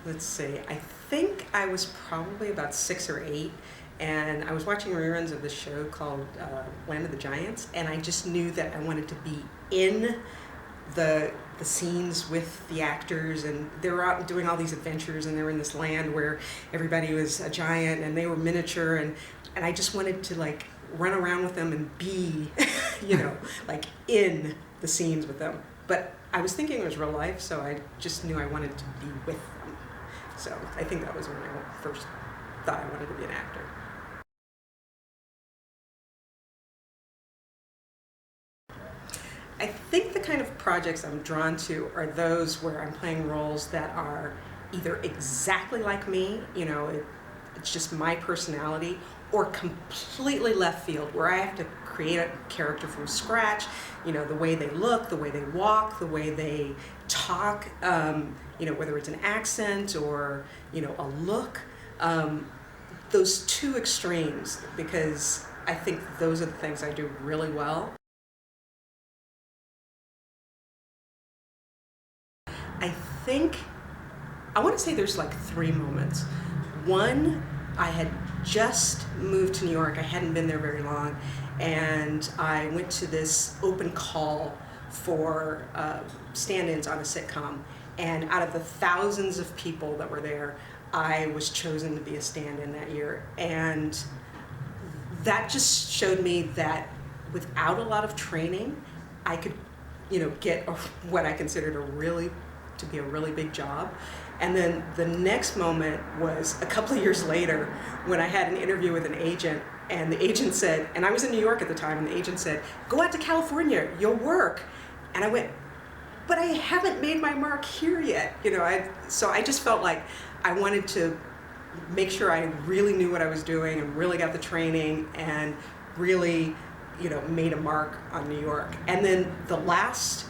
Let's see, I think I was probably about 6 or 8, and I was watching reruns of this show called Land of the Giants, and I just knew that I wanted to be in the scenes with the actors, and they were out doing all these adventures, and they were in this land where everybody was a giant and they were miniature, and I just wanted to like run around with them and be, like in the scenes with them. But I was thinking it was real life, so I just knew I wanted to be with them. So I think that was when I first thought I wanted to be an actor. I think the kind of projects I'm drawn to are those where I'm playing roles that are either exactly like me, it's just my personality, or completely left field, where I have to create a character from scratch, the way they look, the way they walk, the way they talk, whether it's an accent or, a look. Those two extremes, because I think those are the things I do really well. I want to say there's like 3 moments. One, I had just moved to New York. I hadn't been there very long, and I went to this open call for stand-ins on a sitcom, and out of the thousands of people that were there, I was chosen to be a stand-in that year. And that just showed me that without a lot of training, I could, get what I considered to be a really big job. And then the next moment was a couple of years later when I had an interview with an agent, and the agent said, and I was in New York at the time, and the agent said, "Go out to California, you'll work." And I went, "But I haven't made my mark here yet." So I just felt like I wanted to make sure I really knew what I was doing and really got the training and really, made a mark on New York. And then the last,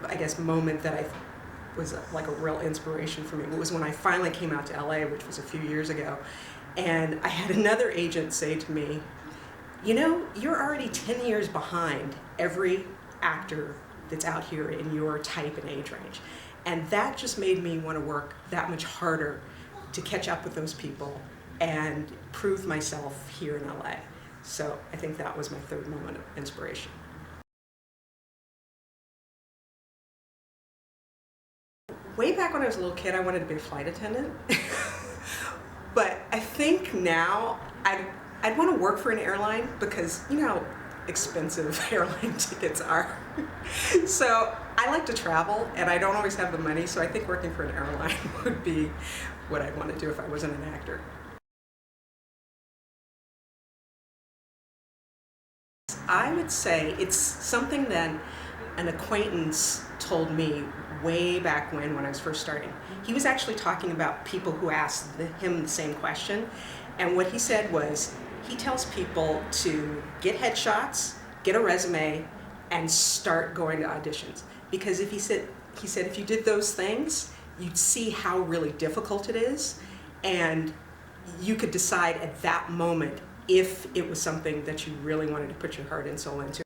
I guess, moment that I was like a real inspiration for me was when I finally came out to LA, which was a few years ago, and I had another agent say to me, "You're already 10 years behind every actor that's out here in your type and age range." And that just made me want to work that much harder to catch up with those people and prove myself here in LA. So I think that was my 3rd moment of inspiration. Way back when I was a little kid, I wanted to be a flight attendant. But I think now I'd want to work for an airline because you know how expensive airline tickets are. So I like to travel, and I don't always have the money, so I think working for an airline would be what I'd want to do if I wasn't an actor. I would say it's something that an acquaintance told me way back when I was first starting. He was actually talking about people who asked him the same question, and what he said was he tells people to get headshots, get a resume, and start going to auditions. Because he said if you did those things, you'd see how really difficult it is, and you could decide at that moment if it was something that you really wanted to put your heart and soul into.